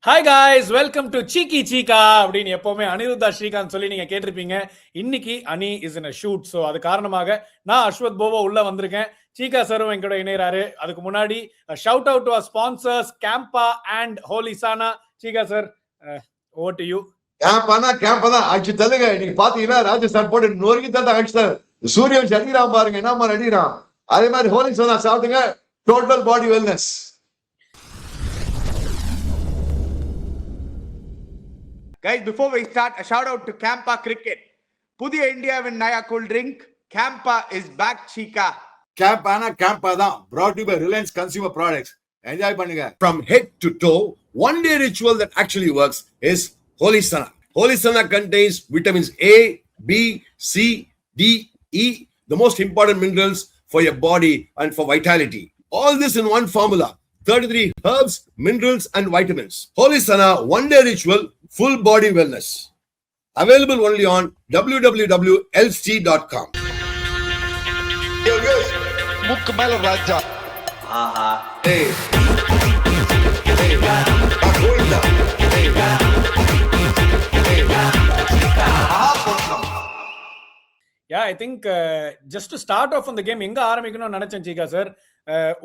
Hi guys, welcome to சீக்கி சீக்கா அப்படின்னு எப்பவுமே அனிருத்தா ஸ்ரீகாந்த் சொல்லி நீங்க கேட்டிருப்பீங்க. இன்னைக்கு அனி is in a shoot. So அது காரணமாக நான் அஸ்வத் போவோ உள்ள வந்திருக்கேன். சீக்கா சரும் எங்கூட இணையறாரு. அதுக்கு முன்னாடி shout out to sponsors Campa and ஹோலிசானா. Cheeka sir, over to you. Campa தான் அடிச்சு தள்ளுங்க. நீங்க பாத்தீங்கன்னா ராஜஸ்தான் போட்டு நொறுக்கி தான் அடிச்சுட்டாரு. சூரியன் அடிக்கிறான் பாருங்க, என்ன மாதிரி அடிக்கிறான். அதே மாதிரி ஹோலிசானா சாப்பிடுங்க, total body wellness. Guys, before we start, a shout out to Campa Cricket. Pudiya Indiaவின் Naya cool drink, Campa is back, Chica. CAMPA தான் brought to you by Reliance Consumer Products. Enjoy பண்ணுங்க. From head to toe, one day ritual that actually works is Holisana. Holisana contains vitamins A, B, C, D, E, the most important minerals for your body and for vitality. All this in one formula. 33 herbs, minerals and vitamins. Holisana one day ritual, full body wellness. Available only on www.lc.com. முக்கு மேல ராஜா. ஆஹா. Hey. Hey. Govinda. Hey. Yeah, I think just to start off on the game, எங்க ஆரம்பிக்கணும்னு நினைச்சேன் Cheeka sir.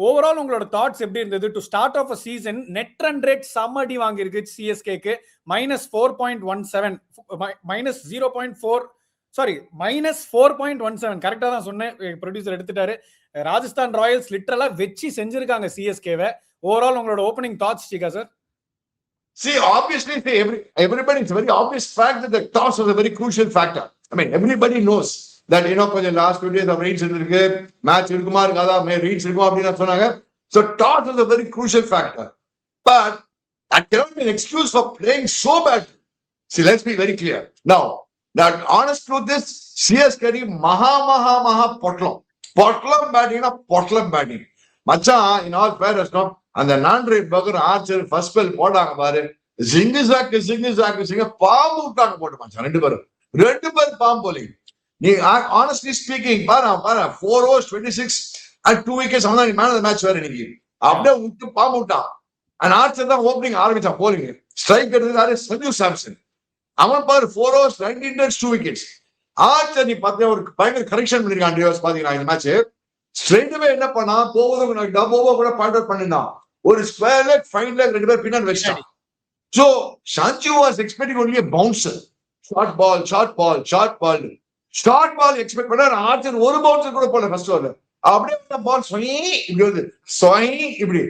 Overall உங்களோட thoughts எப்படி இருந்தது? To start off a season net run rate சம்மடி வாங்கியிருக்கு சிஎஸ்கேக்கு. -4.17, -4.17 கரெக்டா தான் சொன்னேன், ப்ரொடியூசர் எடுத்துட்டாரு. ராஜஸ்தான் ராயல்ஸ் லிட்டரலா வெச்சி செஞ்சிருக்காங்க சிஎஸ்கேவை. ஓவரால் உங்களோட opening thoughts Cheeka sir. See, obviously, everybody, it's a very obvious fact that the toss was a very crucial factor. I mean, everybody knows that, கொஞ்சம் last 2 days of rains இருக்கு, match இருக்குமா இருக்காதா, rains இருக்குமா அப்படின்னு சொன்னாங்க. So, toss was a very crucial factor. But that cannot be an excuse for playing so badly. See, let's be very clear. Now, that honest truth is, CSK maha potlam batting. மச்சான், in all fairness, no, அந்த நான்ட்ரே பகர் Archer first spell போட்டாங்க பாரு, ஜிங்கு jack பாம்பு விட்டாங்க போட்டு மச்சான். ரெண்டு பேர் பாம்பு போலிங். நீ ஆனஸ்ட்லி ஸ்பீக்கிங் பாரு 4 overs 26 and 2 wickets. அவன் தான் மேன் ஆஃப் தி மேட்ச் வேற இன்னைக்கு. அப்படியே விட்டு பாம்பு விட்டான். அண்ட் ஆர்ச்சர் தான் ஓப்பனிங் ஆரம்பிச்சான் போலிங். ஸ்ட்ரைக் எடுத்தது சஞ்சு சாம்சன். அவன் பாரு 4 overs 19 runs 2 wickets. ஆர்ச்சர் நீ பார்த்தா ஒரு பயங்கர கரெக்ஷன் பண்ணிருக்கான். பாத்தீங்கன்னா இந்த மேட்ச் ஸ்ட்ரெயிட்வே என்ன பண்ணா, போவதும் டபோவோ கூட பாயிண்ட் அவுட் பண்ணிருந்தான். ஒரு ஸ்கொயர் லெக், ஃபைன் லெக் ரெண்டு பேர் பின்னாடி வச்சான். So Sanju was expecting only a bouncer. Short ball expect பண்ணா. ஆர்ச்சர் ஒரு பவுன்சர் கூட போல ஃபர்ஸ்ட் ஓவர்ல. அப்படியே பால் இப்படி வந்து இப்படி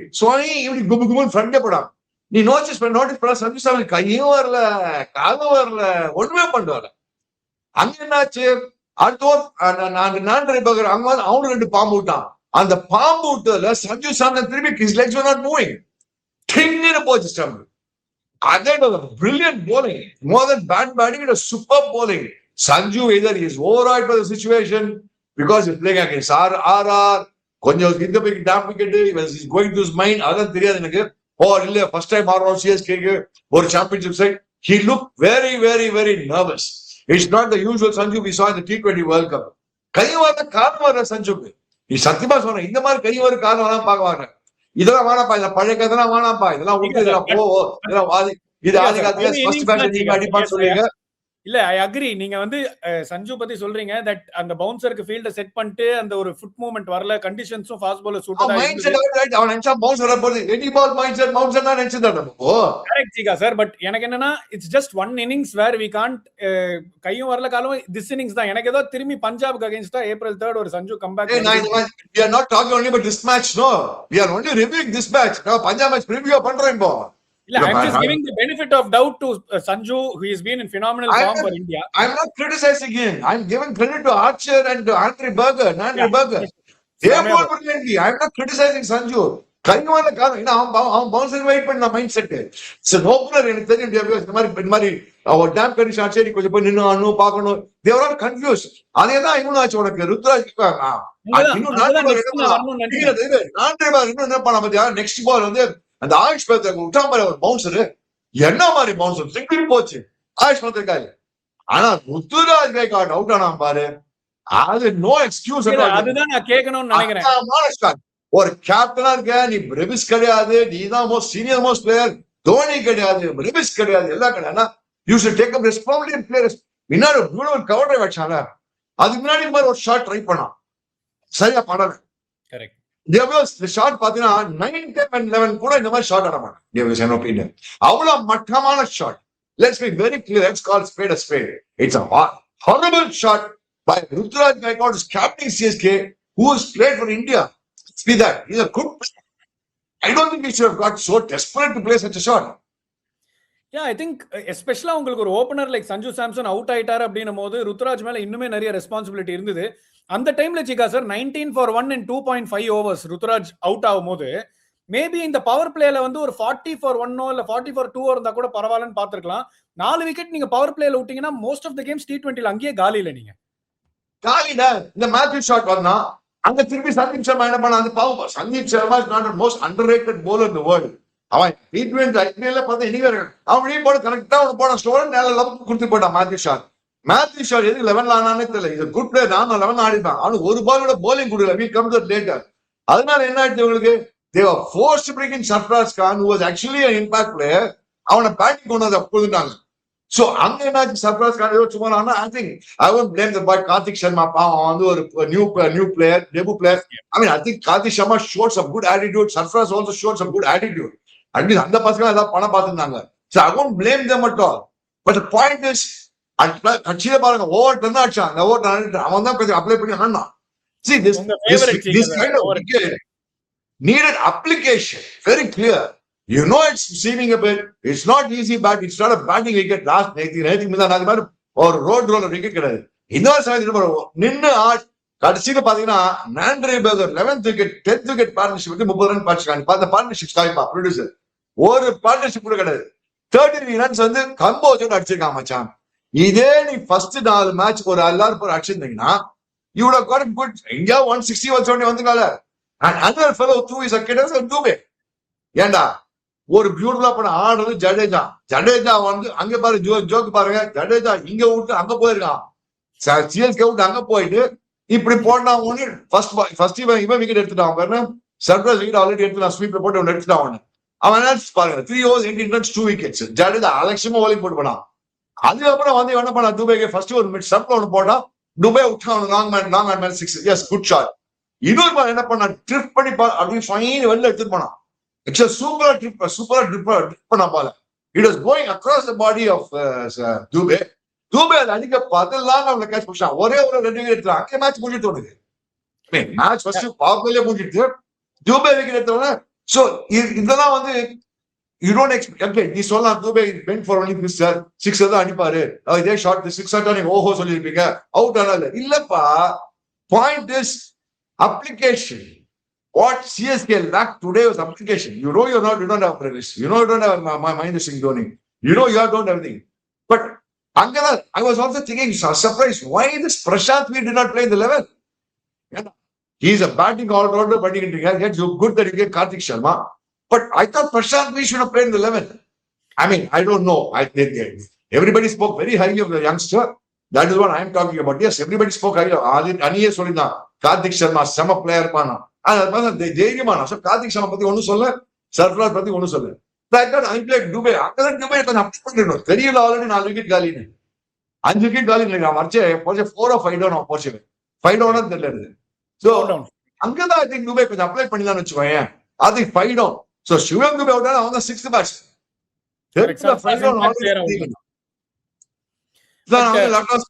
குபுன்னு ஃப்ரண்டே போடாம. நீ நோட்டீஸ் பண்ண சஞ்சு சாமி கையும் வரல, காலும் வரல, ஒண்ணுமே பண்ண வரல. அங்க என்னாச்சு, அடுத்த நான்கு பகர் அங்க வந்து அவனு 2 பாம்பு விட்டான். அந்த பாம்பு விட்டதுல சஞ்சு சாம்சன் திரும்பி his legs were not moving. டிங்னு போச்சு stump. Again was a brilliant bowling. More than bad batting, it was superb bowling. Sanju either he is overawed by the situation because he's playing against RR. கொஞ்சம் இந்த bike top wicket, he's going to his mind. அதான் தெரியாது எனக்கு. இல்ல first time ஆடுறோம் சிஎஸ்கேக்கு ஒரு championship side. He looked very very very nervous. It's not the usual Sanju we saw in the T20 World Cup. கை வர காரணம் வர சஞ்சுக்கு. நீ சத்தியமா சொன்ன, இந்த மாதிரி கை வர காரணம் பாக்குவாங்க. இதெல்லாம் வேணாப்பா, இந்த பழைய கதெல்லாம் வேணாப்பா, இதெல்லாம் விட்டு இதெல்லாம் இதெல்லாம் இது ஆதி காலத்துல ஃபர்ஸ்ட் பேட்ச் நீங்க அடிப்பான்னு சொல்றீங்க. இல்ல, ஐ அக்ரி. நீங்க வந்து சஞ்சு பத்தி சொல்றீங்க தட் அந்த பவுன்சருக்கு ஃபீல்ட செட் பண்ணிட்டு அந்த ஒரு ஃபுட் மூவ்மெண்ட் வரல, கண்டிஷன்ஸும் ஃபாஸ்ட் பாலர் சூட்டா மைண்ட் செட் ரைட். அவன் நினைச்சா பவுன்சர் போறது any ball mind set bouncer தான் நினைச்சதாடா. Correct Cheeka sir. பட் எனக்கு என்னன்னா, it's just one innings where we can't, கையும் வரல காலும் திஸ் இன்னிங்ஸ் தான். எனக்கு ஏதோ திரும்பி பஞ்சாப்க்கு அகைன்ஸ்டா April 3rd ஒரு Sanju comeback. We are not talking only about this match, no. We are only reviewing this match. நான் பஞ்சாப் மேட்ச் ரிவ்யூ பண்றேன் இப்போ. இல்ல, I'm just giving the benefit of doubt to Sanju, who has been in phenomenal form for India. I'm not criticizing him. I'm giving credit to Archer and to Andre Berger. They bowled brilliantly. I'm not criticizing Sanju. கைவான காரணம் அவன் bouncer wait பண்ண mind set. சரி, opener எனக்கு தெரியும் இந்த மாதிரி அவர் dam condition ஆச்சு, கொஞ்சம் போய் நின்னு பார்க்கணும். They were all confused. அதேதான் இவனும் ஆச்சு உனக்கு. ருத்ராஜ் இன்னும் என்ன பண்ண பத்தியா, நெக்ஸ்ட் பால் வந்து அந்த ஆயுஷ் பத்திரிக்கை விட்டா மாதிரி ஒரு பவுன்சரு, என்ன மாதிரி பவுன்சர் சிங்கிள் போச்சு ஆயுஷ் பத்திரிக்காய். ஆனா ருத்துராஜ் கைகாட் அவுட் ஆனா பாரு, அது நோ எக்ஸ்கியூஸ். அதுதான் நான் கேட்கணும்னு நினைக்கிறேன். ஒரு கேப்டனா இருக்க, நீ பிரெவிஸ் கிடையாது, நீ தான் most senior most player. Dhoni கிடையாது, ரிமிஸ் கிடையாது, எல்லாம் கிடையாது. You should take up responsibility players. முன்னாடி ஒரு கவர் டிரைவ் வச்சாங்க, அதுக்கு முன்னாடி இந்த மாதிரி ஒரு ஷாட் ட்ரை பண்ணான், சரியா பண்ணல. ஷாட் பாத்தீங்கன்னா 9, 10 and 11 கூட இந்த மாதிரி ஷாட் ஆட மாட்டான். அவ்வளவு மட்டமான shot. Let's be very clear. Let's call spade a spade. It's a horrible shot by Ruturaj Gaikwad, who's captaining CSK, who has played for India. See that? He's a good player. I don't think he should have got so desperate to play such a shot. Yeah, I think especially உங்களுக்கு ஒரு opener like Sanju Samson out ஆயிட்டாரு அப்படின்னும் போது ருத்ராஜ் மேல இன்னுமே நிறைய responsibility இருந்தது. அந்த டைம்ல Cheeka sir 19 for 1 in 2.5 overs Ruturaj out ஆகும் போது மேபி இந்த பவர் பிளேல வந்து ஒரு 40 for 1 இல்ல 40 for 2 இருந்தா கூட பரவாயில்லன்னு பாத்துருக்கலாம். 4 விக்கெட் நீங்க பவர் பிளேல விட்டீங்கன்னா மோஸ்ட் ஆஃப் த கேம்ஸ் T20ல அங்கேயே காலி இல்ல. நீங்க காலில இந்த மேத்யூ ஷாட் வந்தா அங்க திருப்பி சந்தீப் சர்மா என்ன பண்ண, அந்த பாவம் Sandeep Sharma is not the most underrated bowler in the world. அவன் T20 IPL பார்த்தா எனிவே அவன் போட கரெக்டா அவன் போட ஸ்டோர் நேல லெவலுக்கு கொடுத்து போட்டான் மேத்யூ ஷாட். மேத்யூ ஷாட் எதுக்கு 11ல ஆனானே தெரியல. இது குட் பிளேயர், நான் 11 ஆடிட்டான். அவனுக்கு ஒரு பாலோட bowling கொடுக்கல. we come to later. அதனால என்ன ஆயிடுச்சு உங்களுக்கு, they were forced to bring in Sarfraz Khan, who was actually an impact player. அவனை பேட்டிங் கொண்டு வந்து கொடுத்துட்டாங்க. சோ அங்க என்னாச்சு, சர்ஃப்ராஸ் கான் ஏதோ சும்மா ஆனா I think I won't blame the boy Karthik Sharma. பாவம் வந்து ஒரு new player, debut player. I mean I think Karthik Sharma showed some good attitude. Sarfraz also showed some good attitude. At least அந்த பசங்க ஏதாவது பணம் பார்த்துருந்தாங்க. So I won't blame them at all. But the point is, கட்சியில பாருங்க over turn ஆச்சான். அந்த over turn அவன் தான் கொஞ்சம் அப்ளை பண்ணி ஆனான். See this kind of wicket needed application, very clear. You know it's seeming a bit, it's not easy, but it's not a batting wicket. Last நேத்திக்கு மீதான் அது மாதிரி ஒரு ரோட் ரோலர் விக்கெட் கிடையாது. இன்னொரு சமயத்தில் நின்று கடைசியில பாத்தீங்கன்னா நாண்ட்ரே பேகர் 11th wicket 10th wicket partnership வந்து 30 ரன் பாடிச்சிருக்காங்க. பார்த்த பார்ட்னர்ஷிப் ஸ்டாய்ப்பா ப்ரொடியூசர் ஒரு பார்ட்னர்ஷிப் கூட கிடையாது. 33 ரன்ஸ் வந்து கம்போஜோட அடிச்சிருக்கான் மச்சான். இதே நீ ஃபர்ஸ்ட் 4 மேட்ச் ஒரு எல்லாரும் போய் அடிச்சிருந்தீங்கன்னா you would have got a good India 160 170 வந்துக்கால. and another fellow threw his wicket and Dubey. ஏண்டா ஒரு பியூட்டிஃபுல்லா பண்ண ஆடுறது ஜடேஜா. ஜடேஜா வந்து அங்க பாரு ஜோக்கு பாருங்க, ஜடேஜா இங்க விட்டு அங்க போயிருக்கான், சிஎஸ்கே விட்டு அங்க போயிட்டு இப்படி போனா ஒண்ணு ஃபர்ஸ்ட் இவன் விக்கெட் எடுத்துட்டான் பாருங்க. சர்ப்ரைஸ் விக்கெட் ஆல்ரெடி எடுத்து ஸ்வீப்ல போட்டு ஒன்று எடுத்துட்டான் அவனு. அவன் பாருங்க 3 overs 18 runs 2 wickets. ஜடேஜா அலட்சியமா ஓலிங் போட்டு போனான். அதுக்கப்புறம் வந்து என்ன பண்ணா, துபேக்கு ஃபர்ஸ்ட் ஒரு மிட் சர்ப்ல ஒன்று போட்டா, துபே விட்டான் long man 6. Yes good shot. இன்னொரு என்ன பண்ணா, ட்ரிப் பண்ணி அப்படி ஃபைன் வெளில எடுத்துட்டு போனான். It's a super trip பண்ண பால. It was going across the body of Dubey. Dubey அது அடிக்க பார்த்தெல்லாம் அவனை கேட்ச் பிடிச்சான். ஒரே ஒரு 2 விக்கெட் எடுத்தான். அங்கே மேட்ச் முடிஞ்சிட்டு வருது. மேட்ச் ஃபர்ஸ்ட் பவர்ல முடிஞ்சிட்டு Dubey விக்கெட் எடுத்தவன. சோ இதெல்லாம் வந்து you don't expect. Okay, நீ சொல்லலாம் Dubey went for only this 6 தான் அடிப்பாரு, இதே ஷாட் 6 ஷாட் நீங்க ஓஹோ சொல்லிருப்பீங்க, அவுட் ஆனால இல்லப்பா. Point is application. What CSK lacked today was application. You know you don't have previous. You know you don't have Mahendra Singh Dhoni. You know you don't have everything. But Angala, I was also thinking, surprised, why this Prashant Veer did not play in the 11? He is a batting all-rounder, batting in the It's good that you get Karthik Sharma. But I thought Prashant Veer should have played in the 11. I mean, I don't know. Everybody spoke very highly of the youngster. That is what I am talking about. Yes, everybody spoke highly of Aniye Solina. Karthik Sharma, summer player pana. தைரியமான கார்த்திக் சர்மா பத்தி ஒண்ணும் சொல்ல, சர்ஃப்ராஸ் பத்தி ஒண்ணும் சொல்ல. துபே அங்கதான் துபே கொஞ்சம் update பண்ணிடணும். தெரியல ஆல்ரெடி 4 விக்கெட் காலி, 5 விக்கெட் காலி. அவன் வரைச்சே 4 or 5 டவுன் போச்சு. 5 டவுன் தெரியல. சோ அங்கதான் ஐ திங்க் துபே கொஞ்சம் அப்ளை பண்ணிடலாம்னு வச்சுக்கோங்க. அது 5 down. So Shivam Dube out ஆனா அவன் தான் 6th batch. 5 down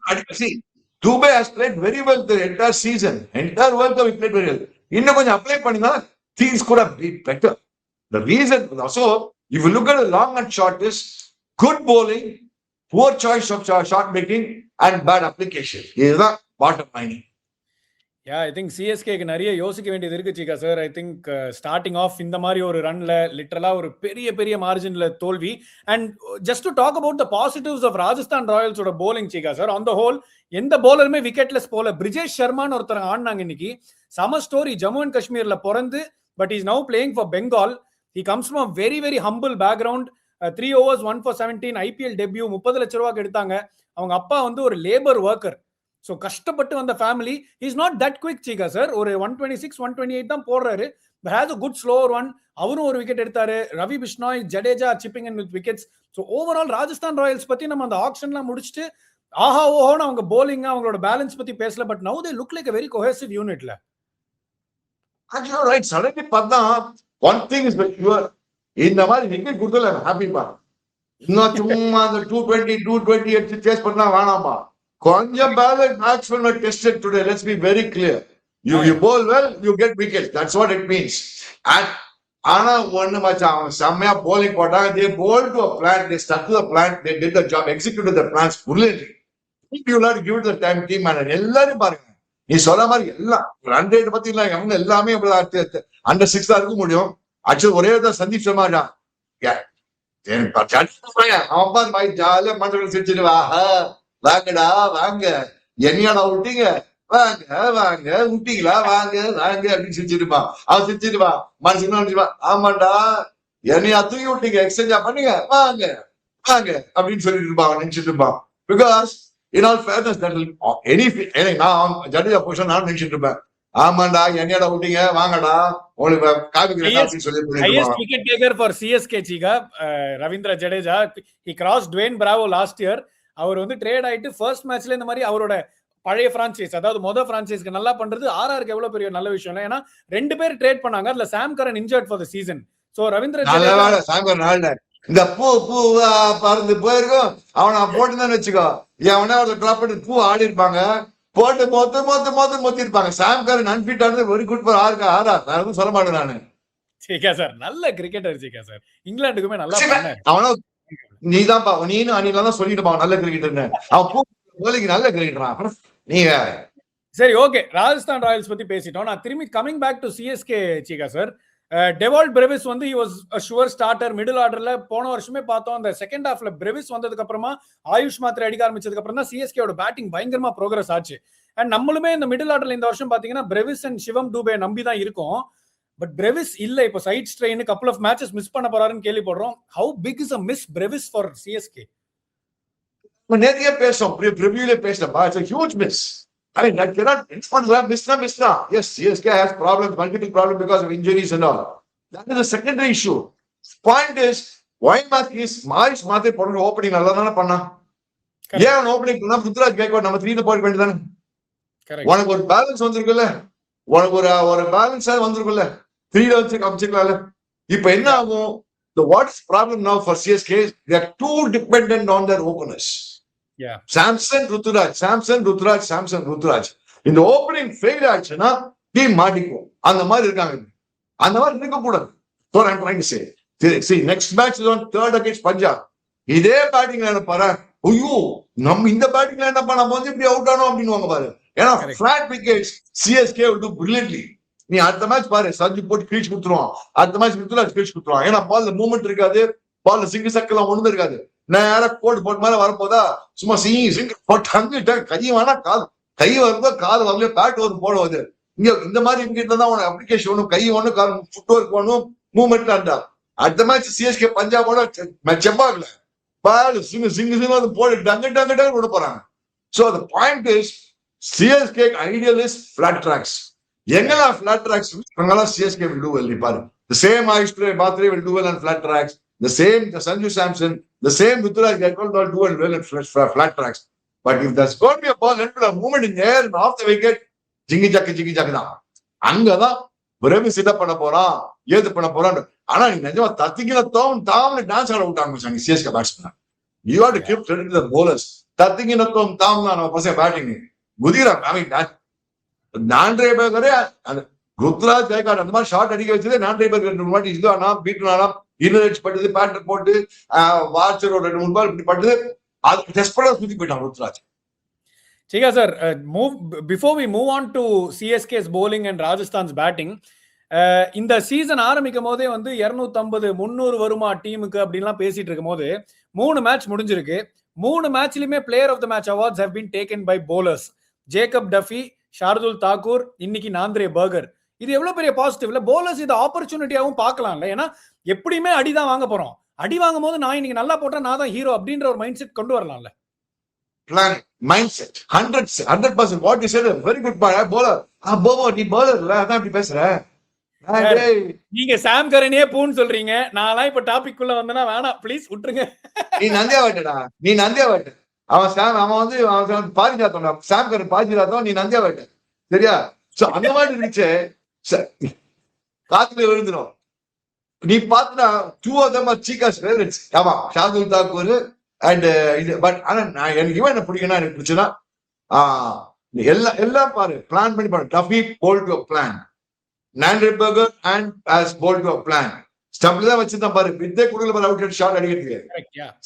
already. Dubey has played very well the entire season. Entire World Cup he played very well. இன்னும் கொஞ்சம் அப்ளை பண்ணினா things could have been better. The reason also, if you look at the long and short, is good bowling, poor choice of shot making and bad application. இதுதான் bottom line. Yeah, I think CSK நிறைய யோசிக்க வேண்டியது இருக்கு Cheeka sir. I think starting off இந்த மாதிரி ஒரு ரன்ல லிட்டரலா ஒரு பெரிய மார்ஜின்ல தோல்வி. And just to talk about the positives of Rajasthan ராயல்ஸோட bowling Cheeka sir. On the whole எந்த bowlerமே விக்கெட்லெஸ் போல. பிரிஜேஷ் சர்மான்னு ஒருத்தர் ஆடினாங்க இன்னைக்கு. சம ஸ்டோரி. ஜம்மு அண்ட் காஷ்மீர்ல பிறந்து but is now playing for Bengal. He comes from very humble background. 3 overs 1 for 17 IPL debut 30 லட்சம் ரூபாய்க்கு எடுத்தாங்க. அவங்க அப்பா வந்து ஒரு லேபர் ஒர்க்கர். சோ கஷ்டப்பட்டு வந்த family. Is not that quick Cheeka sir. ஒரு 126 128 தான் போடுறாரு. but has a good slower one. அவரும் ஒரு விக்கெட் எடுத்தாரு. Ravi Bishnoi, Jadeja chipping in with wickets. So overall Rajasthan Royals பத்தி நம்ம அந்த ஆக்ஷன்லாம் முடிச்சிட்டு ஆஹா ஓஹோன்னு அவங்க bowling அவங்களோட பேலன்ஸ் பத்தி பேசல. But now they look like a very cohesive unitல. Actually, right. Suddenly பார்த்தா one thing is for sure. இந்த மாதிரி விக்கெட் கொடுத்தல ஹாப்பிப்பா. இன்னும் சும்மா அந்த 220 எடுத்து சேஸ் பண்ணா வேணாம்பா. கொஞ்சம் balance batsman tested today. Let's be very clear. You bowl well, you get wickets. That's what it means. And ஆனா ஒண்ணு மச்சான், அவன் செம்மையா bowling போட்டாங்க. They bowled to a plan. They stuck to the plan. They did the job. Executed the plans brilliantly. If you have to give it the time, team manager. எல்லாரும் பாருங்க. நீ சொல்ற மாதிரி எல்லாம் ரன் ரேட் பத்தி இல்ல, அவங்க எல்லாமே அண்டர் 6 தான் இருக்க முடியும். ஆக்சுவலி ஒரே தான் சந்தீப் சர்மா தான். அவன் பாரு மாதிரி ஜாலியா மண்டபம் சிரிச்சிடுவா. வாங்கடா வாங்க, என்னையாடா விட்டீங்க, வாங்க வாங்க விட்டீங்களா, வாங்க வாங்க அப்படின்னு சிரிச்சிருப்பான். அவன் சிரிச்சிருவான், மனசுக்கு நினைச்சிருவான், ஆமாண்டா என்னையா தூக்கி விட்டீங்க, எக்ஸ்சேஞ்சா பண்ணுங்க, வாங்க வாங்க அப்படின்னு சொல்லிட்டு இருப்பான். அவன் நினைச்சிட்டு இருப்பான். Because in all fairness, that will நான் ஜடேஜா பொசிஷன் நான் நினைச்சிட்டு இருப்பேன். ஆமாண்டா என்னையாடா விட்டீங்க, வாங்கடா உங்களுக்கு காபி சொல்லி highest wicket taker for CSK Chiga, Ravindra Jadeja. he crossed Dwayne Bravo last year. அவர் வந்து ட்ரேட் ஆயிட்டு ஃபர்ஸ்ட் மேட்ச்ல இந்த மாதிரி அவரோட பழைய பிரான்சைஸ், அதாவது மொத பிரான்சைஸ்க்கு நல்லா பண்றது ஆர்ஆருக்கு எவ்வளவு பெரிய நல்ல விஷயம் இல்லை. ஏன்னா 2 பேர் ட்ரேட் பண்ணாங்க. அதுல Sam Curran injured for the season. So Ravindra Jadeja Sam Curran இந்த பூ பறந்து போயிருக்கும். அவனை போட்டுதான் வச்சுக்கோ, அவனே ஒரு டிராப் பண்ணி பூ ஆடி இருப்பாங்க, போட்டு மொத்தி இருப்பாங்க. சாம் கரன் அன்பிட் ஆனது வெரி குட் ஃபார் ஆர்ஆர். நான் எதுவும் சொல்ல மாட்டேன் நானு. சீக்கா சார் நல்ல கிரிக்கெட்டர். சீக்கா சார் இங்கிலாந்துக்குமே நல்லா பண்ணாரு. அவனோ நீதான்ப்பா, நீனும் அணில தான் சொல்லிட்டு நல்ல கிரிக்கெட்டர்னு. அவன் பூ நல்ல கிரிக்கெட்டரா நீங்க. சரி, ஓகே, ராஜஸ்தான் ராயல்ஸ் பத்தி பேசிட்டோம். நான் திரும்பி coming back to CSK Cheeka sir. Dewald Brevis வந்து he was a sure starter middle ஆர்டர்ல. போன வருஷமே பார்த்தோம், அந்த செகண்ட் ஹாஃப்ல பிரெவிஸ் வந்ததுக்கு அப்புறமா ஆயுஷ் மாத்திரை அடிக்க ஆரம்பிச்சதுக்கு அப்புறம் தான் சிஎஸ்கேவோட பேட்டிங் பயங்கரமா ப்ரோக்ரஸ் ஆச்சு. அண்ட் நம்மளுமே இந்த மிடில் ஆர்டர்ல இந்த வருஷம் பாத்தீங்கன்னா பிரெவிஸ் அண்ட் சிவம் டூபே நம்பி தான் இருக்கும். பட் பிரெவிஸ் இல்ல, இப்போ side strain, couple of matches miss பண்ண போறாருன்னு கேள்விப்படுறோம். How big is a miss Brevis for CSK? நிறைய பேசணும், ப்ரிவியூல பேசணும்பா. It's a huge miss. I mean, that cannot miss. Yes, CSK has problems, multiple problems because of injuries and all. That is a secondary issue. Point is, why Maris Mathur put an opening நல்லதான பண்ணா? ஏன் opening பண்ணா? ருத்ராஜ் கைக்வாட் நம்ம 3 போயிட்டு வேண்டியதானே. உனக்கு ஒரு balance வந்திருக்குல்ல, உனக்கு ஒரு பேலன்ஸா வந்திருக்குல்ல, 3 வச்சு காமிச்சிக்கலாம்ல. இப்ப என்ன ஆகும்? The what is problem now for CSK is they are too dependent on their openers. Yeah. Samson, Ruturaj. இந்த ஓப்பனிங் ஃபெயில் ஆச்சுன்னா டீம் மாட்டிக்கும். அந்த மாதிரி இருக்காங்க. அந்த மாதிரி இருக்க கூடாது. So I'm trying to say, see, next match is on 3rd against Punjab. இதே பேட்டிங் லைன் பாரு. ஐயோ, நம்ம இந்த பேட்டிங் லைன் நம்ம வந்து இப்படி அவுட் ஆனோம் அப்படின்னு பாரு. ஏன்னா flat wickets CSK will do brilliantly. நீ அடுத்த மேட்ச் பாரு, சஞ்சு போட்டு கிரீச் கொடுத்துருவான். அடுத்த மேட்ச் ருத்துராஜ் கிரீச் கொடுத்துருவான். ஏன்னா பால்ல மூவ்மெண்ட் இருக்காது, பால்ல சிங்கிள் சக்கெல்லாம் ஒண்ணுமே இருக்காது. நேர போட்டு மேல வரப்போதா சும்மா சிங் போட்டு கை வேணா கை வருதோ காது வரலையோ பேட் வந்து போடுவது. இங்க இந்த மாதிரி விக்கெட்ல தான் உனக்கு அப்ளிகேஷன் ஒண்ணும், கை ஒண்ணும், ஃபுட் ஒர்க் ஒண்ணும், மூவ்மெண்ட் இருந்தா. அடுத்த மேட்ச் CSK பஞ்சாபோட செம்பாகல பால் சிங்கு வந்து போட்டு டங்கு விட போறாங்க. So the point is CSK ideal is flat tracks. எங்கெல்லாம் flat tracks அங்கெல்லாம் CSK will do well. பாரு, the same Ayush Matre will do well on flat tracks. The same Sanju Samson, the same Ruturaj Gaikwad will do well at flat tracks. But if there's going to be a ball into a movement in the air and off the wicket, jingy jack தான். அங்கதான் பிரேமி சிட்டப் பண்ண போறான், ஏது பண்ண போறான். ஆனா நீ நிஜமா தத்திக்கில தாம்னு டான்ஸ் ஆட விட்டாங்க CSK batsman. You have to keep credit to the bowlers. தத்திக்கில தாம் தான் நம்ம பசங்க பேட்டிங் குதிக்கிறாங்க. I mean, நான்டே பேக்கரே அந்த ருத்ராஜ் கைக்வாட் அந்த மாதிரி ஷாட் அடிக்க வச்சதே நான்டே பேக்கர் 2 வாட்டி இது ஆனா பீட்னானா இன்னர்ஸ் பட்டது, பேட்டர் போட்டு வாட்சர் ஒரு 2-3 பால் இப்படி பட்டது. அது டெஸ்பரா சுத்தி போயிட்டான் ருத்ராஜ். சரியா sir, before we move on to CSK's bowling and Rajasthan's batting, இந்த சீசன் ஆரம்பிக்கும் போதே வந்து 250 300 வருமா டீமுக்கு அப்படின்லாம் பேசிட்டு இருக்கும் போது 3 மேட்ச் முடிஞ்சிருக்கு. 3 மேட்ச்லயுமே player of the match awards have been taken by bowlers. Jacob Duffy, Shardul Thakur, இன்னைக்கு நாந்திரே பர்கர். இது எவ்வளவு பெரிய பாசிட்டிவ்ல போலர்ஸ் இதை ஆப்பர்ச்சுனிட்டியாவும் பார்க்கலாம்ல. ஏன்னா எப்படியுமே அடிதான் வாங்க போறோம். அடி வாங்கும் போது நான் இன்னைக்கு நல்லா போட்டா நான் தான் ஹீரோ அப்படின்ற ஒரு மைண்ட் செட் கொண்டு வரலாம்ல. Plan, mindset, 100%. What you said, very good bowler. Bobo, நீ bowler இல்ல, அதான் இப்படி பேசுற. டேய், நீங்க சாம் கரனே பூன்னு சொல்றீங்க. நான்லாம் இப்ப டாபிக் குள்ள வந்தேன்னா வேணாம் ப்ளீஸ் விட்டுருங்க. நீ நந்தியா வாட்டடா, நீ நந்தியா வாட்டு. அவன் பாரிஜாத்தம், சாம் கரன் பாரிஜாத்தம், நீ நந்தியா வாட்டு. சரியா? சோ அந்த மாதிரி இருந்துச்சு. காத்துல விழுந்துடும். நீ பாத்தனா 2 of them are Chika's favorites. ஆமா, ஷார்துல் தாக்கூர் அண்ட் இது. பட் ஆனா எனக்கு இவன் என்ன பிடிக்கும்னா, எனக்கு பிடிச்சதா எல்லாம் பாரு, பிளான் பண்ணி பாரு. Duffy bowled to plan, Nandre Burger and as bowled to plan. ஸ்டம்ப்ல தான் வச்சிருந்தான் பாரு, வித்தே குடுக்கல பாரு, அவுட் ஹெட் ஷாட் அடிக்கிறதுக்கு.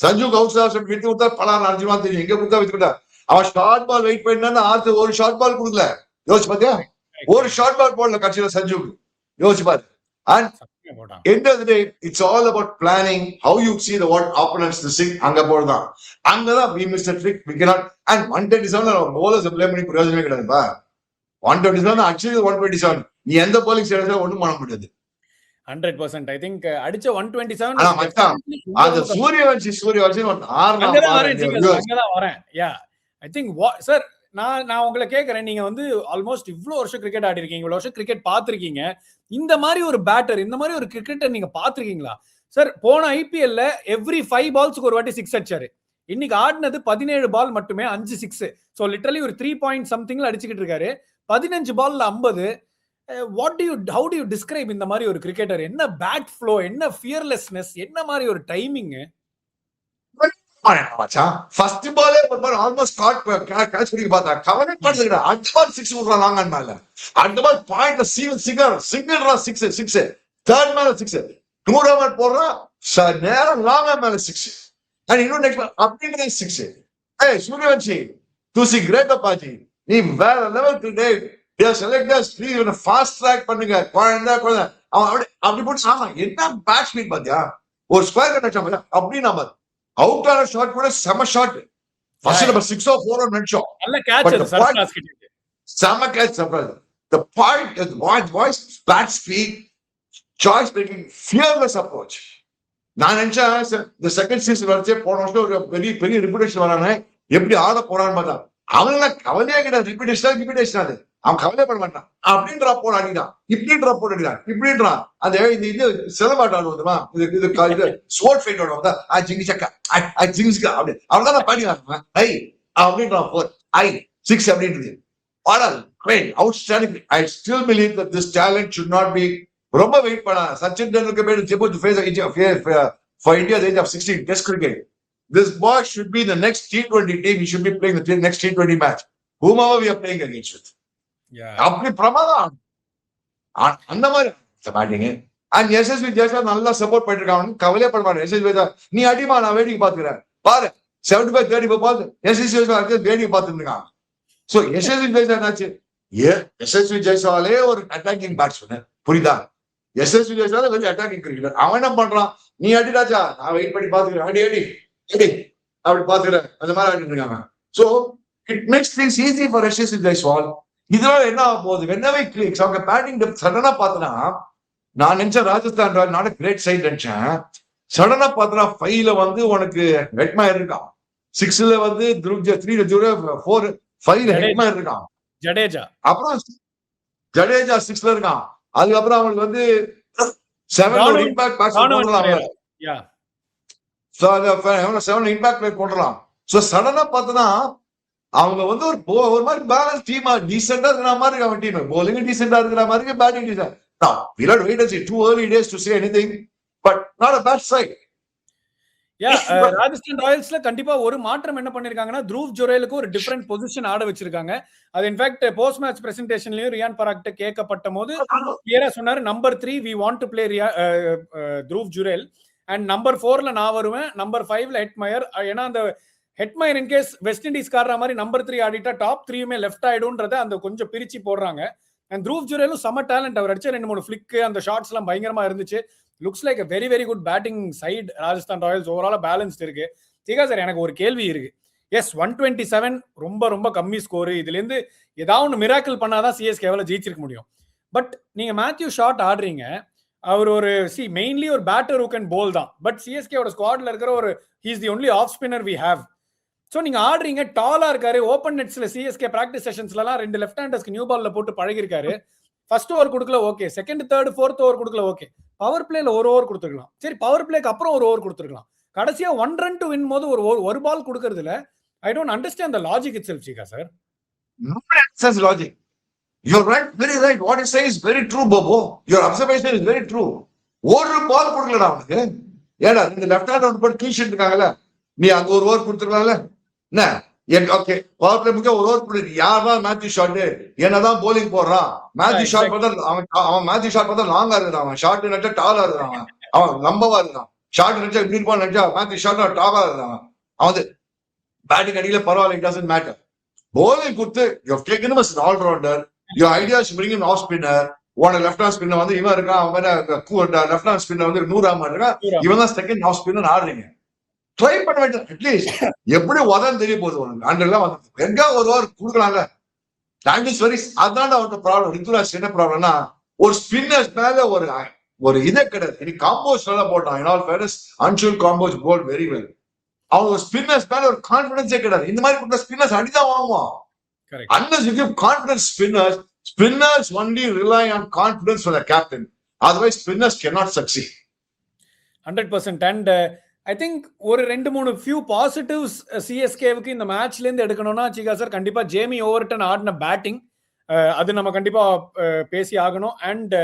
சஞ்சு கவுன்சிலர் வித்து கொடுத்தா பலார் அர்ஜுனா தெரியும், எங்க கொடுத்தா வித்து கொடுத்தா. அவன் ஷார்ட் பால் வெயிட் பண்ணா ஆர்த்து ஒரு ஷார்ட் பால் கொடுக்கல. யோசிச்சு பாத்தியா? ஒரு ஷார்ட் பால் போடல கட்சியில சஞ்சுக்கு. யோசிச்சு பாரு. And end of the day, it's all about planning, how you see the what opponents to sing. அங்கதான் we missed a trick. We cannot. And 127 bowlers blame பண்ணி பிரயோஜனமே கிடையாதுப்பா. 127 actually 127. நீ எந்த bowling ஸ்டைல்ல ஒண்ணும் பண்ண முடியாது. 100%. I think அடிச்ச 127. ஆனா மச்சான், அது சூரியவன்ஷி ஒரு அங்கதான் வரேன். Yeah. I think சார், நான் உங்களை கேட்கறேன், நீங்க வந்து ஆல்மோஸ்ட் இவ்வளவு வருஷம் கிரிக்கெட் ஆடி இருக்கீங்க, இவ்வளவு வருஷம் கிரிக்கெட் பாத்திருக்கீங்க. இந்த மாதிரி ஒரு பேட்டர், இந்த மாதிரி ஒரு கிரிக்கெட்டர் நீங்க பாத்திருக்கீங்களா சார்? போன ஐபிஎல்ல எவ்ரி 5 பால்ஸ்க்கு ஒரு வாட்டி 6 அடிச்சாரு. இன்னைக்கு ஆடினது 17 பால் மட்டுமே, 5 6. சோ லிட்டரலி ஒரு 3 பாயிண்ட் சம்திங்ல அடிச்சுக்கிட்டு இருக்காரு. 15 பால்ல 50. how do you describe இந்த மாதிரி ஒரு கிரிக்கெட்டர்? என்ன பேட் ஃப்ளோ, என்ன ஃபியர்லெஸ்னஸ், என்ன மாதிரி ஒரு டைமிங்? ஃபர்ஸ்ட் பாலே ஆல்மோஸ்ட் கேட்ச் பிடிக்க பார்த்தா கவலை பண்ணுதுடா. அடுத்த பால் 6 விடுறான் லாங் ஆன் மேல. அடுத்த பால் பாயிண்ட்ல சிங்கிள்ரா 6. தேர்ட் மேல 6. 2 ரன் போடுறான், நேரம் லாங் ஆன் மேல 6. அண்ட் இன்னும் நெக்ஸ்ட் அப்படின்றது 6. ஏய் சூரியவன்ஷி, தூசி கிரேட் அப்பாஜி, நீ வேற லெவலுக்கு. டே செலக்டர்ஸ் ப்ளீஸ் இவனை ஃபாஸ்ட் ட்ராக் பண்ணுங்க. குழந்தை அவன் அப்படி போட்டு. ஆமா, என்ன பேட் ஸ்பீட் பாத்தியா? ஒரு ஸ்கொயர் கட் அப்படின்னா பாரு, அவுட் ஆன ஷாட் கூட செம ஷாட். ஃபர்ஸ்ட் நம்பர் 6 or 4 நினைச்சோம். நல்ல கேட்ச் அது, சர்ஃப்ராஸ் கிட்ட. செம catch Sarfraz. The point is voice, bat speed, choice making, fearless approach. நான் நினைச்சேன் இந்த செகண்ட் சீசன் வரைச்சே போன வருஷம் ஒரு பெரிய ரெப்யூட்டேஷன் வரானே, எப்படி ஆட போறான்னு பார்த்தா அவன் கவலையே கிடையாது. ரிப்பீட்டேஷன் அது அவன் கவலைப்பட மாட்டான். அப்படின்றா போட அடிதான், இப்படின்றா போட அடிதான், இப்படின்றான். அந்த இது செலவாட்டம் ஆடுவதுமா, இது ஸ்வோர்ட் ஃபைட் ஆடுவாங்க. ஜிங்கி சக்கா ஜிங்ஸ்கா அப்படி அவன் தான் பாடி வாங்க. ஐ அப்படின்றான் 4 ஐ 6 அப்படின்றது. ஆனால் outstanding. I still believe that this talent should not be. ரொம்ப வெயிட் பண்ண Sachin Tendulkar made a debut to face for India at the age of 16 Test cricket. This boy should be the next T20 team. He should be playing the next T20 match, whomever we are playing against with. அப்படி பிரமாதம் அந்த மாதிரி batting. And எஸ்எஸ்வி Jaiswal நல்லா support பண்ணிட்டு இருக்காங்க, கவலையே பட மாட்டேன். எஸ்எஸ்வி ஜெயஸ்வால் நீ அடிமா, நான் வேடிக்கை பார்த்துக்கிறேன் பாரு. 75-30 பார்த்து எஸ்எஸ்வி ஜெயஸ்வால் வேடிக்கை பார்த்துட்டு இருக்காங்க. சோ எஸ்எஸ்வி ஜெயஸ்வால் என்னாச்சு? எஸ்எஸ்வி ஜெயஸ்வாலே ஒரு அட்டாக்கிங் பேட்ஸ்மேன், புரியுதா? எஸ்எஸ்வி ஜெயஸ்வால் கொஞ்சம் அட்டாக்கிங் கிரிக்கெட்டர். அவன் என்ன பண்றான்? நீ அடிடாச்சா, நான் வெயிட் பண்ணி பாத்துக்கிறேன், அடி அப்படி பாத்துக்கிறேன், அந்த மாதிரி ஆடிட்டு இருக்காங்க. So it makes things easy for SSV Jaiswal. இதனால என்ன ஆக போகுது? வென்னவே கிளிக்ஸ் அவங்க பேட்டிங் டெப்த் சடனா பார்த்தனா, நான் நினைச்சேன் Rajasthan Royal not great side நினைச்சேன். சடனா பார்த்தனா 5ல வந்து உனக்கு ஹெட்மயர் இருக்கான், 6ல வந்து 3 4 5ல ஹெட்மயர் இருக்கான், ஜடேஜா. அப்புறம் ஜடேஜா 6ல இருக்கான். அதுக்கப்புறம் அவங்களுக்கு வந்து 7 இம்பாக்ட் பேட்ஸ்மேன் போடலாம். யா சோ அந்த 7 இம்பாக்ட் பிளேயர் போடலாம். சோ சடனா பார்த்தனா அவங்க வந்து ஒரு மாதிரி பேலன்ஸ் டீமா, டீசெண்டா இருக்கிற மாதிரி அவன் டீம். bowling டீசெண்டா இருக்கிற மாதிரி, batting decent. Now we'll have to wait and see. Too early days to say anything, but not a bad side. Rajasthan ராயல்ஸ்ல கண்டிப்பா ஒரு மாற்றம் என்ன பண்ணிருக்காங்கன்னா, த்ரூவ் ஜுரேலுக்கு ஒரு டிஃபரெண்ட் பொசிஷன் ஆட வச்சிருக்காங்க. அது இன்ஃபேக்ட் போஸ்ட் மேட்ச் பிரசன்டேஷன்லயும் ரியான் பராக் கேட்கப்பட்ட போது கிளியரா சொன்னாரு, number 3 we want to play Dhruv Jurel, and number 4ல நான் வருவேன், நம்பர் 5ல ஹெட்மயர். ஏன்னா அந்த ஹெட்மயர் இன்கேஸ் வெஸ்ட் இண்டீஸ் கார்ற மாதிரி நம்பர் 3 ஆடிட்டா டாப் 3யுமே லெஃப்ட் ஆயிடும்ன்றத அந்த கொஞ்சம் பிரிச்சு போடுறாங்க. அண்ட் த்ரூவ் ஜுரேலும் செம டேலண்ட். அவர் அடிச்ச 2-3 ஃபிளிக், அந்த ஷாட்ஸ் எல்லாம் பயங்கரமா இருந்துச்சு. Looks like a very very good batting side. Rajasthan Royals ஓவராலா பேலன்ஸ்ட் இருக்கு. சீகா சார், எனக்கு ஒரு கேள்வி இருக்கு. எஸ் 127 ரொம்ப ரொம்ப கம்மி ஸ்கோர். இதுல இருந்து ஏதாவது ஒன்று மிராக்கிள் பண்ணாதான் சிஎஸ்கே எவ்வளவு ஜெயிச்சிருக்க முடியும். பட் நீங்க மேத்யூ ஷாட் ஆடுறீங்க, அவர் ஒரு மெயின்லி ஒரு பேட்டர் ஹூ கேன் போல் தான். பட் சிஎஸ்கேவோட ஸ்குவாட்ல இருக்கிற ஒரு he is the only off spinner we have. So நீங்க ஆடுறீங்க, டாலா இருக்காரு, ஓப்பன் நெட்ஸ்ல சிஎஸ்கே பிராக்டிஸ் செஷன்ஸ்ல எல்லாம் 2 லெஃப்ட் ஹேண்டர்ஸ்க்கு நியூ பால்ல போட்டு பழகி இருக்காரு. ஃபர்ஸ்ட் ஓவர் கொடுக்கல okay, second third fourth over கொடுக்கல ஓகே, பவர் பிளேல ஒரு ஓவர் கொடுத்துருக்கலாம். சரி பவர் பிளேக்கு அப்புறம் ஒரு ஓவர் கொடுத்துருக்கலாம். கடைசியா 1 ரன் டு வின் போது ஒரு பால் கொடுக்கறதுல I don't understand the logic itself Cheeka sir. Nobody understands logic. You're right, very right. What you say is very true, Bobo. Your observation is very true. ஒரு பால் கொடுக்கலடா அவனுக்கு. ஏடா இந்த left hand one போட்டு quiche இருக்காங்கல்ல, நீ அங்க ஒரு ஓவர் கொடுத்துருக்கலாம்ல. என்ன ஓகே பவர் பிளே முக்கிய ஒரு ஓவர் கொடுத்து யார்தான் மேத்யூ ஷாட் என்னதான் போலிங் போடுறான். மேத்யூ ஷாட் பார்த்தா அவன் மேத்யூ ஷாட் பார்த்தா லாங்கா இருக்கிறான், அவன் ஷார்ட் நினைச்சா டாலா இருக்கிறான், அவன் லம்பவா இருக்கான். ஷார்ட் நினைச்சா இப்படி இருப்பான், நினைச்சா மேத்யூ ஷாட் டாலா இருக்கிறான். அவன் பேட்டிங் அடியில பரவாயில்ல, இட் டசன்ட் மேட்டர். bowling கொடுத்து you have taken him as an all rounder. Your idea is to bring in off spinner. one left hand spinner வந்து இவன் இருக்கான், அவன் லெஃப்ட் ஹேண்ட் ஸ்பின்னர் வந்து 100 இருக்கான், இவன் தான் செகண்ட் ஆஃப் ஸ்பின்னர் ஆடுறீங்க. ட்ரை பண்ண வேண்டிய அட்லீஸ்ட் எப்படி உதன்னு தெரிய போகுது உனக்கு. அண்டெல்லாம் வந்து எங்க ஒரு ஓவர் கொடுக்கலாம்ல. அதான் அவனோட ப்ராப்ளம். ரித்துராஜ் என்ன ப்ராப்ளம்னா ஒரு ஸ்பின்னர்ஸ் மேல ஒரு இதே கிடையாது. இனி காம்போஸ் நல்லா போட்டான். In all fairness Anshul Kamboj bowled very well. அவங்க ஸ்பின்னர்ஸ் மேல ஒரு கான்பிடன்ஸே கிடையாது. இந்த மாதிரி கொடுத்த ஸ்பின்னர்ஸ் அடிதான் வாங்குவான். Unless you give confidence spinners only rely on confidence for the captain. Otherwise, spinners cannot succeed. 100%. And I think ஒரு 2-3 few positives CSKவுக்கு இந்த மேட்ச்ல இருந்து எடுக்கணும்னா சீகா சார் கண்டிப்பா ஜேமி ஓவர்டன் ஆடின பேட்டிங், அது நம்ம கண்டிப்பா பேசி ஆகணும். அண்ட்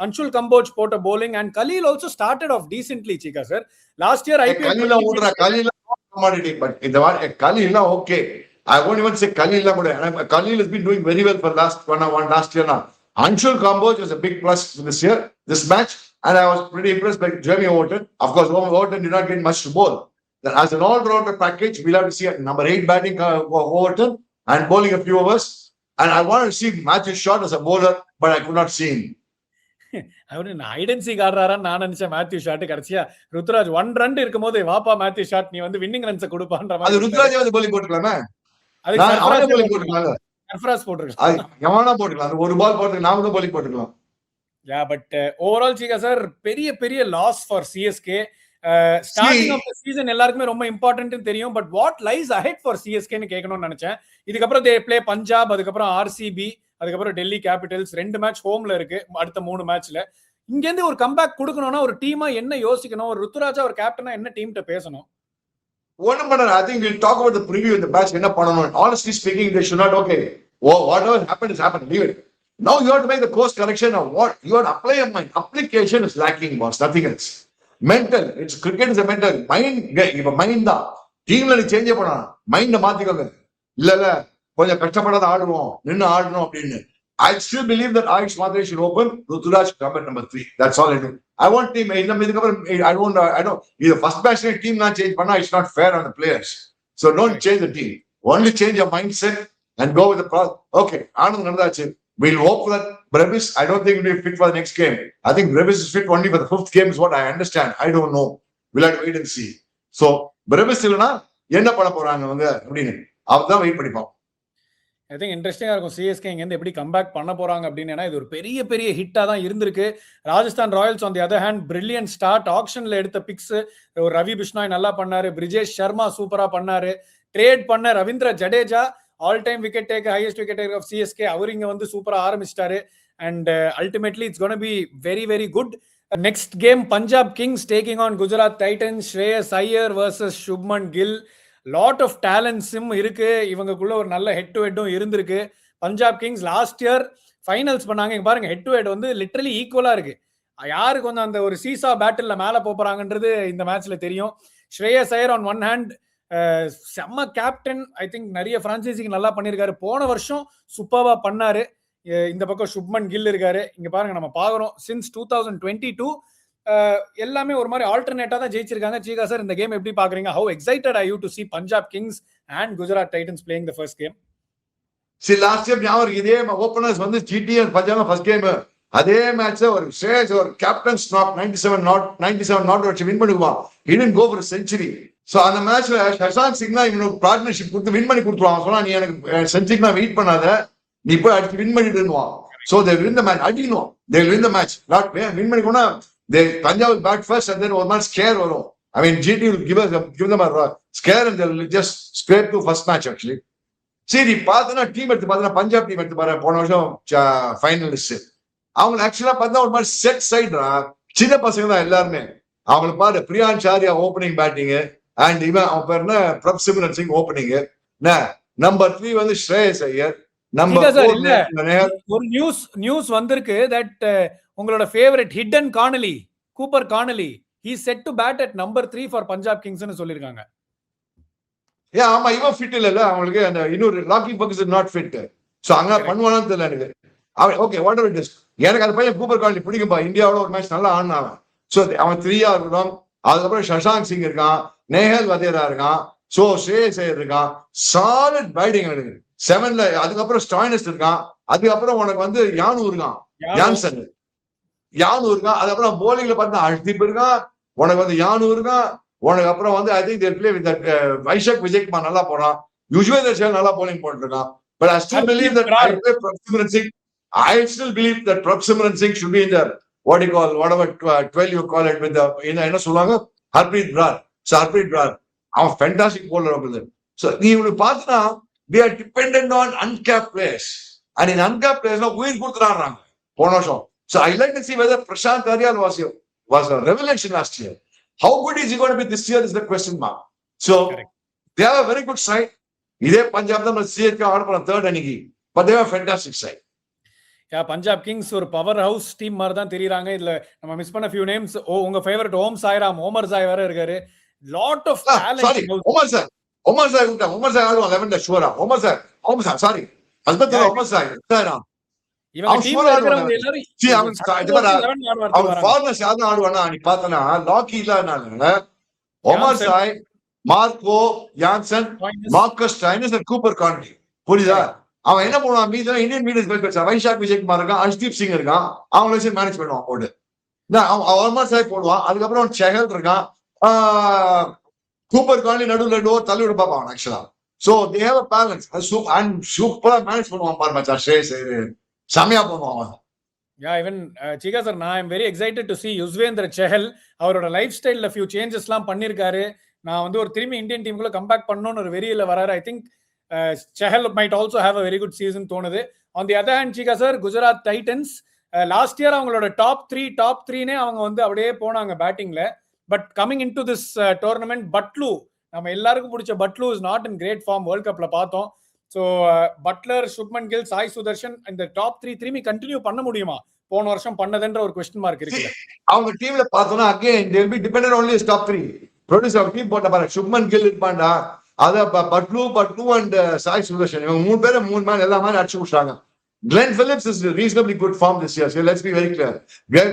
அன்ஷுல் கம்போஜ் போட்ட bowling and Khalil also started off decently Cheeka sir. Last year Khalil but இந்த வார Khalil okay. I won't even say Khalil, but Khalil has been doing very well for last year now. Anshul Kamboj was a big plus this match, and I was pretty impressed by Jamie Overton. Of course, Overton did not get much to bowl. Then as an all-rounder package, we'll have to see number 8 batting Overton and bowling a few overs. And I wanted to see Matthew Short as a bowler, but I could not see him. அவரு ஐடென்சி காடுறாரான்னு நான் நினைச்சேன். Matthew Short கடைசியா Ruturaj 1 run இருக்கும் போது வாப்பா Matthew Short நீ வந்து winning runs கொடுப்பான்ற மாதிரி. ருத்ராஜ் வந்து bowling போட்டுக்கலாமே. ஒரு பால் போட்டு நாம தான் bowling போட்டுக்கலாம். பட் ஓவரால் சீகா சார் பெரிய பெரிய loss for CSK. Starting off the season எல்லாருக்குமே ரொம்ப இம்பார்ட்டன்ட்னு தெரியும். But what lies ahead for சிஎஸ்கேன்னு கேட்கணும்னு நினைச்சேன். இதுக்கப்புறம் தே ப்ளே பஞ்சாப், அதுக்கப்புறம் ஆர்சிபி, அதுக்கப்புறம் டெல்லி கேபிட்டல்ஸ். 2 மேட்ச் ஹோம்ல இருக்கு அடுத்த 3 மேட்ச்ல. இங்க இருந்து ஒரு கம்பேக் கொடுக்கணும்னா ஒரு டீமா என்ன யோசிக்கணும், ஒரு ருத்துராஜா ஒரு கேப்டனா என்ன டீம்ட்ட பேசணும்? ஒண்ணும் பண்ண. I think we'll talk about the preview in the match. என்ன பண்ணணும்? Honestly speaking, they should not. Okay, whatever happened is happened. Leave it. Now you have to make the course correction of what you have to apply. A mind application is lacking, boss. Nothing else. Mental. It's cricket is a mental mind. இப்ப mind தான் டீம்ல நீ change பண்ணணும். மைண்ட மாத்திக்கோங்க. இல்ல கொஞ்சம் கஷ்டப்படாத ஆடுவோம், நின்று ஆடணும் அப்படின்னு. I still believe that Ayush Madre should open. Ruturaj should come at number 3. That's all I do. I want team. I don't. Either first batch team not change. But it's not fair on the players. So don't change the team. Only change your mindset and go with the process. Okay, Anand Nandachil. We'll hope for that. Brevis, I don't think he'll be fit for the next game. I think Brevis is fit only for the 5th game is what I understand. I don't know. We'll have to wait and see. So Brevis இல்லனா என்ன பண்ண போறாங்க அவங்க அப்படின்னு அவதான் wait பண்ணிப்போம். I think இன்ட்ரெஸ்டிங்கா இருக்கும் சிஎஸ்கே இங்கேருந்து எப்படி கம்பேக் பண்ண போறாங்க அப்படின்னு. ஏன்னா இது ஒரு பெரிய பெரிய ஹிட்டா தான் இருந்திருக்கு. Rajasthan Royals on the other hand brilliant start. ஆக்ஷன்ல எடுத்த பிக்ஸ் ஒரு ரவி பிஷ்னாய் நல்லா பண்ணாரு, பிரிஜேஷ் சர்மா சூப்பரா பண்ணாரு, ட்ரேட் பண்ண Ravindra Jadeja all time wicket taker, highest wicket taker of CSK, அவர் இங்க வந்து சூப்பரா ஆரம்பிச்சிட்டாரு. And ultimately it's gonna be very very good. Next game Punjab Kings taking on Gujarat Titans. Shreyas Iyer versus Shubman Gill. Lot of டேலண்ட்ஸும் இருக்கு இவங்களுக்குள்ள. ஒரு நல்ல ஹெட் டு ஹெட்டும் இருந்திருக்கு. Punjab Kings last year finals பண்ணாங்க. இங்க பாருங்க ஹெட் டு ஹெட் வந்து லிட்டரலி ஈக்குவலா இருக்கு. யாருக்கு வந்து அந்த ஒரு சீசா பேட்டில் மேல போறாங்கன்றது இந்த மேட்ச்ல தெரியும். ஸ்ரேயஸ் ஐயர் ஆன் ஒன் ஹேண்ட் செம்ம கேப்டன். ஐ திங்க் நிறைய பிரான்சைசிக்கு நல்லா பண்ணியிருக்காரு. போன வருஷம் சூப்பர்வா பண்ணாரு. இந்த பக்கம் சுப்மன் கில் இருக்காரு. இங்க பாருங்க நம்ம பாக்குறோம் சின்ஸ் 2022 எல்லாமே ஒரு மாதிரி ஆல்டர்னேட்டா தான் ஜெயிச்சிருக்காங்க. சீகா சார் இந்த கேம் எப்படி பாக்குறீங்க? How excited are you to see Punjab Kings and Gujarat Titans playing the first game? See last year ஞாபகம் இதே ஓபனர்ஸ் வந்து GT and Punjab first game அதே மேட்ச்ல ஒரு ஸ்ரேயஸ் ஒரு கேப்டன் ஸ்னாப் 97 நாட் வச்சு வின் பண்ணுவான். He didn't go for a century. So அந்த மேட்ச்ல ஷஷாந்த் சிங்னா இவனுக்கு பார்ட்னர்ஷிப் கொடுத்து வின் பண்ணி கொடுத்துருவான். சொன்னா நீ எனக்கு செஞ்சுக்கு நான் வெயிட் பண்ணாத, நீ போய் அடிச்சு வின் பண்ணிடுவான். So they win the match. அடிக்கணும். They win the match. Not win பண்ணிக்கோனா they Punjab will bat first and then ஒரு மாதிரி scare வரும். I mean GT will give them a scare and they'll just scrape to first match actually. சரி பார்த்தனா team எடுத்து பார்த்தனா Punjab team எடுத்து பாரு. போன வருஷம் ஃபைனலிஸ்ட் அவங்க ஆக்சுவலா பார்த்தா ஒரு மாதிரி செட் சைடுரா, சின்ன பசங்க தான் எல்லாருமே. அவங்களை பாரு, பிரியான் சாரியா ஓப்பனிங் பேட்டிங் அண்ட் இவன் அவன் பேர் என்ன, பிரப் சிம்ரன் சிங் ஓப்பனிங். நம்பர் 3 வந்து ஸ்ரேயஸ் ஐயர், நம்பர் 4 ஒரு நியூஸ் வந்திருக்கு தட் உங்களோட favourite hidden carnally, Cooper carnally, he set to bat at number 3 for Punjab Kings னு சொல்லிருக்காங்க. ஆமா, இவன் ஃபிட் இல்ல அவங்களுக்கு, அந்த இன்னொரு லாக்கி பக்ஸ் இஸ் நாட் ஃபிட். சோ அங்க பண்ணுவானு தெரியல எனக்கு. அவன் okay whatever it is, எனக்கு அந்த பையன் கூப்பர் கார்னலி பிடிக்கும்பா. இந்தியாவோட ஒரு மேட்ச் நல்லா ஆடினான். சோ அவன் 3 இருக்கணும். அதுக்கப்புறம் சஷாங்க் சிங் இருக்கான், நேஹல் வதேரா இருக்கான், சோ ஸ்ரேயஸ் ஐயர் இருக்கான், சாலிட் பேட்டிங் எனக்கு 7ல. அதுக்கப்புறம் ஸ்டாய்னஸ் இருக்கான், அதுக்கப்புறம் உனக்கு வந்து யானு இருக்கான், யான்சன் யானு இருக்கான். அதுக்கப்புறம் போலிங்ல பார்த்தா அஷ்தீப் இருக்கான், உனக்கு வந்து யானு இருக்கான், உனக்கு அப்புறம் வந்து I think they play with that Vyshak Vijaykumar நல்லா போறான், யுஜ்வேந்தர் சஹல் நல்லா போலிங் போட்டுருக்கான். But I still believe that Prab Simran Singh, I still believe that Prab Simran Singh should be in the what you call whatever 12 you call it with the என்ன சொல்லுவாங்க, Harpreet Brar. So Harpreet Brar அவன் fantastic bowler வந்து. So நீ இவனுக்கு பார்த்தா they are dependent on uncapped players, and in uncapped players உயிர் கொடுத்துறாங்க போன வருஷம். So I like to see whether Prashant Aryal was a revelation last year. How good is he going to be this year is the question mark. So correct. They have a very good side. இதே பஞ்சாப் தான் CSK ஆட போற third அன்னைக்கு, but they have a fantastic side. Punjab Kings ஒரு power house team மாதிரி தான் தெரியுறாங்க. இதுல நம்ம மிஸ் பண்ண ஃபியூ நேம்ஸ். உங்க ஃபேவரட் ஓம் சாய்ராம், ஓமர் சாய் வேற இருக்காரு. Lot of talent. Sorry Omarzai ஆடுவான் 11ல ஷூரா. Omarzai sorry husband Omarzai Sairam. இவங்க டீம்ல இருக்கறவங்க எல்லாரும் அவன் ஃபார்னஸ் யாரும் ஆடுவானா நீ பார்த்தனா, லாக்கி இல்லனால Omarzai, Marco Jansen, Marcus Stoinis and Cooper Connolly. புரியுதா? அவன் என்ன பண்ணுவான், மீதம் இந்தியன் மீடியஸ் பேக் வச்சா வைஷாக் விஜயகுமார் இருக்கான், அஷ்தீப் சிங் இருக்கான், அவங்கள வச்சு மேனேஜ் பண்ணுவான் போட்டு. ஓமர் சாய் போடுவான். அதுக்கப்புறம் செஹல் இருக்கான், கூப்பர் கார்னலி நடுவுல தள்ளி விட பார்ப்பான் ஆக்சுவலா. So they have a balance and சூப்பரா மேனேஜ் பண்ணுவான் பாரு மச்சான். ஸ்ரேயஸ் செமையா பண்ணுவான். even Chika sir, நான் am very excited to see Yuzvendra Chahal. அவரோட லைஃப் ஸ்டைல்ல ஃபியூ சேஞ்சஸ்லாம் பண்ணிருக்காரு. நான் வந்து ஒரு திரும்பி இந்தியன் டீமுக்குள்ள கம்பேக் பண்ணணும்னு ஒரு வெறியில வராரு. I think Chahal might also have a very good season தோணுது. On the other hand, Chika sir, Gujarat Titans last year அவங்களோட டாப் 3 அவங்க வந்து அப்படியே போனாங்க பேட்டிங்ல. But coming into this tournament, Buttler, நம்ம எல்லாருக்கும் பிடிச்ச Buttler is not in great form. World கப்ல பார்த்தோம். ஸோ பட்லர், சுப்மன் கில், சாய் சுதர்ஷன் இந்த டாப் 3 திரும்பி கண்டினியூ பண்ண முடியுமா போன வருஷம் பண்ணதுன்ற ஒரு கொஸ்டின் மார்க் இருக்கு. அவங்க டீம்ல பார்த்தோம்னா again they will be dependent only on top 3 produce. அவங்க டீம் போட்ட பாருங்க, சுப்மன் கில் இருப்பான்டா, அத பட்லு அண்ட் சாய் சுதர்ஷன், இவங்க 3 பேரும் 3 மேன் எல்லா மாதிரி அடிச்சு விட்டாங்க. Glenn Phillips is in reasonably good form this year. So let's be very clear.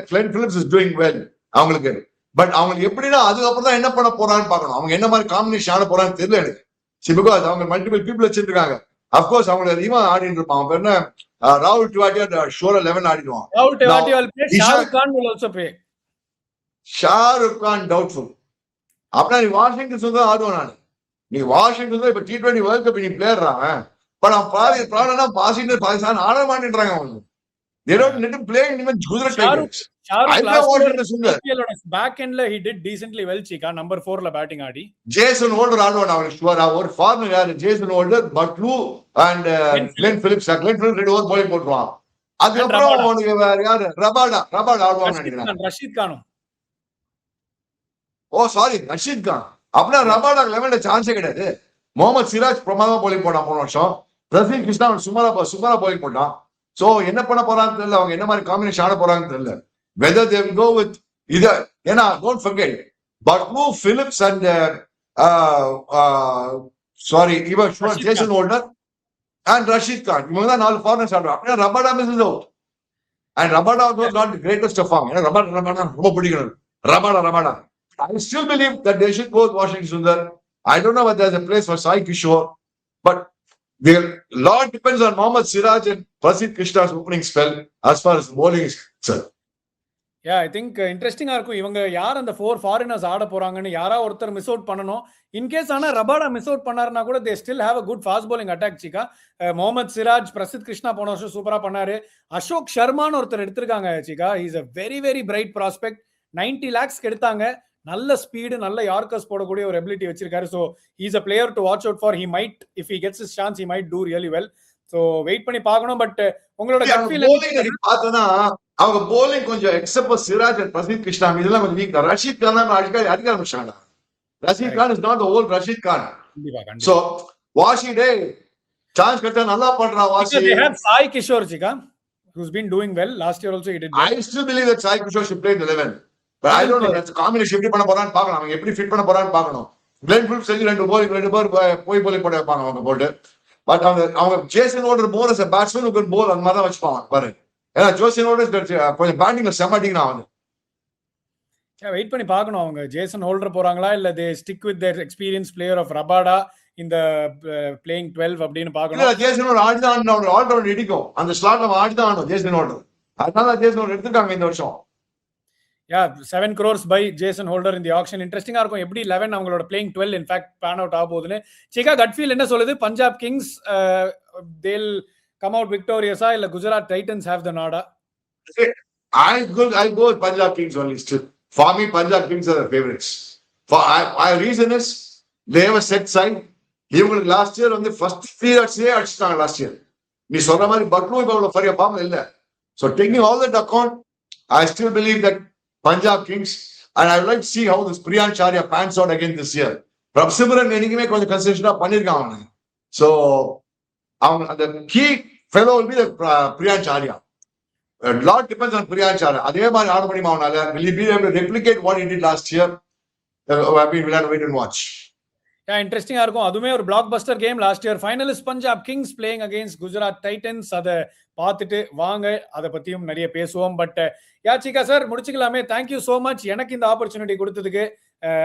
Glenn Phillips is doing well அவங்களுக்கு. பட் அவங்க எப்படின்னா அதுக்கப்புறம் தான் என்ன பண்ண போறான்னு பார்க்கணும். அவங்க என்ன மாதிரி காம்பினேஷன் ஆட போறான்னு தெரியல எனக்கு. See, because அவங்க மல்டிபிள் பீப்புள் வச்சிருக்காங்க. அப்கோர்ஸ் அவங்க இவன் ஆடிட்டு இருப்பான், அவன் பேர் என்ன, ராகுல் டிவாட்டியா ஷோர் 11 ஆடிடுவான். ராகுல் Tewatia will play, Shahrukh Khan will also play. Shahrukh Khan doubtful. அப்படின்னா நீ வாஷிங்டன் சுந்தர் ஆடுவான். நான் நீ வாஷிங்டன் சுந்தர் இப்ப T20 வேர்ல்ட் கப் நீ பிளேயர்றாங்க. பட் அவன் பாதி பாசிட்டர் பாகிஸ்தான் ஆட மாட்டேன்றாங்க அவங்க. They don't let him play in even Gujarat Tigers. Back end he did decently well, Chika. Number 4 la batting Aadi. Jason Holder ஆடுவான் அவனுக்கு ஷுவரா. ஒரு ஃபார்மர் யாரு, Jason holder, Patlu and Glenn Phillips. Glenn Phillips 2 over bowling போடுவான். அதுக்கப்புறம் அவனுக்கு வேற யாரு, Rabada ஆடுவான்னு நினைக்கிறேன். ரஷீத் கானும். ஓ சாரி, ரஷீத் கான். அப்படின்னா ரபாடா 11ல சான்ஸே கிடையாது. முகமது சிராஜ் பிரமாதமா bowling போட்டான் போன வருஷம். பிரசீத் கிருஷ்ணா சுமாரா bowling போட்டான். சோ என்ன பண்ண போறான்னு தெரியல, அவங்க என்ன மாதிரி காம்பினேஷன் ஆட போறாங்கன்னு தெரியல. Whether they will go with either, don't forget, Butlu, Phillips and Jason Holder and Rashid Khan. இவங்க தான் 4 ஃபாரினர்ஸ் ஆடுவாங்க. Rabada misses out. And Rabada was not the greatest of form. Rabada ரொம்ப பிடிக்கணும். Rabada. I still believe that they should go with Washington Sundar. I don't know whether there's a place for Sai Kishore, but the lot depends on Mohammad Siraj and Prasidh Krishna's opening spell as far as bowling is concerned. I think இன்ட்ரெஸ்டிங்கா இருக்கும். இவங்க யார் அந்த 4 foreigners ஆட போறாங்கன்னு யாரா ஒருத்தர் miss out பண்ணணும். இன்கேஸ் ஆனா ரபாடா மிஸ் அவுட் பண்ணாருன்னா கூட they still have a good fast bowling attack. Chika, Mohammed Siraj, Prasidh Krishna போன வருஷம் சூப்பரா பண்ணாரு. அசோக் சர்மான்னு ஒருத்தர் எடுத்திருக்காங்க. Chika, he is a very very bright prospect. 90 lakhs எடுத்தாங்க. நல்ல ஸ்பீடு, நல்ல யார்க்கர்ஸ் போடக்கூடிய ஒரு எபிலிட்டி வச்சிருக்காரு. So he's a player to watch out for. He might, if he gets his chance, he might do really well. So wait பண்ணி பார்க்கணும். But உங்களோட gut feel bowling பார்த்தனா அவங்க bowling கொஞ்சம் எக்ஸப்ட் சிராஜ் and பிரசித் கிருஷ்ணா இதெல்லாம் கொஞ்சம் வீக். ரஷீத் கான் தான் அடிக்க ஆரம்பிச்சாங்க. Rashid Khan is not the old Rashid Khan. So Washi டே சான்ஸ் கிடைச்சா நல்லா பண்றா Washi. they have Sai Kishore Chika who's been doing well last year also he did well. I still believe that Sai Kishore should play in the 11 but I don't know that's combination எப்படி பண்ண போறான்னு பார்க்கணும். அவங்க எப்படி fit பண்ண போறான்னு பார்க்கணும். Glenn Phillips செஞ்சு ரெண்டு பேர் போய் போட வைப்பாங்க அவங்க போட்டு. பட் அவங்க ஜேசன் ஹோல்டர் போல் as a batsman who can bowl அந்த மாதிரி தான் வச்சுப்பாங்க பாரு. ஏன்னா ஜேசன் ஹோல்டர் கொஞ்சம் பேட்டிங்ல செம்மட்டிங் அவன். வெயிட் பண்ணி பார்க்கணும் அவங்க ஜேசன் ஹோல்டர் போறாங்களா இல்ல they stick with their experienced player of Rabada இந்த playing 12 அப்படின்னு பார்க்கணும். ஜேசன் ஹோல்டர் ஆடிதான் ஒரு ஆல் ரவுண்ட் இடிக்கும். அந்த ஸ்லாட்ல அவன் ஆடிதான் ஆடணும் ஜேசன் ஹோல்டர். அதனால ஜேசன் ஹோல்டர் எடுத்துட்டாங்க இந்த வருஷம். Yeah, 7 crores by Jason Holder in the auction. Interesting ஆ இருக்கும் எப்படி 11 அவங்களோட playing 12 in fact pan out ஆக போகுதுன்னு. சிகா gut feel என்ன சொல்லுது? Punjab Kings they'll come out victorious இல்ல Gujarat Titans have the nod? I go with Punjab Kings only still. For me, Punjab Kings are the favorites. For my reason is they have a set side. இவங்களுக்கு last year வந்து first 3 அடிச்சே அடிச்சிட்டாங்க last year. நீ சொல்ற மாதிரி பட்லும் இப்ப அவ்வளவு ஃபரியா பாம்பு இல்ல. So taking all that account, I still believe that Punjab Kings and I would like to see how this Priyansh Charya pans out again this year. Prabh Simran என்னைக்குமே கொஞ்சம் கன்சிஸ்டன்டா பண்ணிருக்காங்க அவனுங்க. So the key fellow will be the Priyansh Charya. A lot depends on Priyansh Charya. அதே மாதிரி ஆட முடியுமா அவனால? Will he be able to replicate what he did last year? We'll have to wait and watch. இன்ட்ரெஸ்டிங்கா இருக்கும். அதுவுமே ஒரு blockbuster game. Last year finalist Punjab Kings playing against Gujarat Titans. அதை பார்த்துட்டு வாங்க அதை பத்தியும் நிறைய பேசுவோம். பட் யாச்சிகா சார் முடிச்சுக்கலாமே. தேங்க்யூ சோ மச் எனக்கு இந்த ஆப்பர்ச்சுனிட்டி கொடுத்ததுக்கு.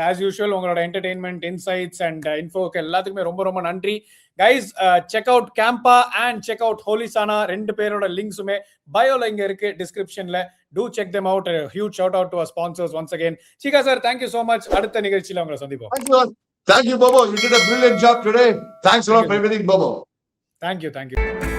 ஆஸ் யூஷுவல் உங்களோட என்டர்டெயின்மெண்ட் இன்சைட்ஸ் அண்ட் இன்ஃபோக்கு எல்லாத்துக்குமே ரொம்ப ரொம்ப நன்றி. Guys check out Campa and check out ஹோலிசானா ரெண்டு பேரோட லிங்க்ஸுமே பயோல இங்க இருக்கு டிஸ்கிரிப்ஷன்ல. Do check them out. Huge shout out to our sponsors once again. Cheeka sir thank you so much. அடுத்த நிகழ்ச்சியில உங்களை சந்திப்போம். Thank you, Bobo. You did a brilliant job today. Thanks a lot for everything, Bobo. Thank you.